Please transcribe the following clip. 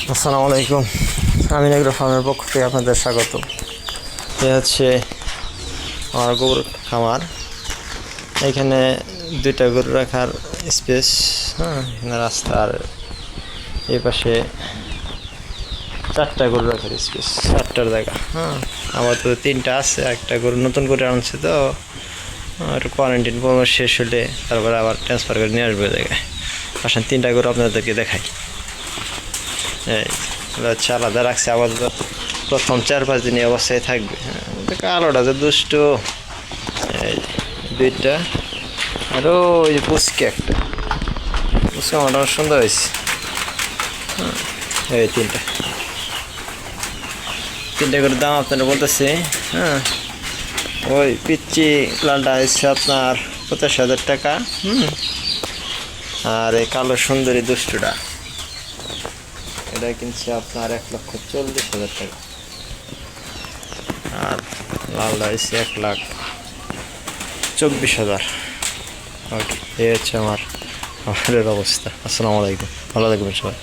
আসসালামু আলাইকুম। আমিন এগ্রো ফার্মের পক্ষ থেকে আপনাদের স্বাগত। এ হচ্ছে আমার গরুর খামার। এখানে দুইটা গরু রাখার স্পেস, এখানে রাস্তার এই পাশে চারটা গরু রাখার স্পেস, চারটার জায়গা। আমার তো তিনটা আছে, একটা গরু নতুন করে আনছে, তো একটু কোয়ারেন্টাইন পরামর্শ শেষ হলে তারপরে আবার ট্রান্সফার করে নিয়ে আসবে জায়গায়। আসেন তিনটা গরু আপনাদেরকে দেখাই। এই হচ্ছে আলাদা রাখছে, আপাতত প্রথম 4-5 দিন এই অবস্থায় থাকবে। কালোটা যে দুষ্ট, এই দুইটা, আর ওই পুচকে একটা, পুচকে আমার সুন্দর হয়েছে। এই তিনটা করে দাম আপনারা বলতেছে। ওই পিচ্চি লালটা হচ্ছে আপনার 85,000 টাকা। আর এই কালো সুন্দরী দুষ্টুটা এটা কিনছে আপনার 1,40,000 টাকা। আর লালটা হচ্ছে 1,24,000। ওকে, এই হচ্ছে আমাদের অবস্থা। আসসালামু আলাইকুম, ভালো থাকবেন সবাই।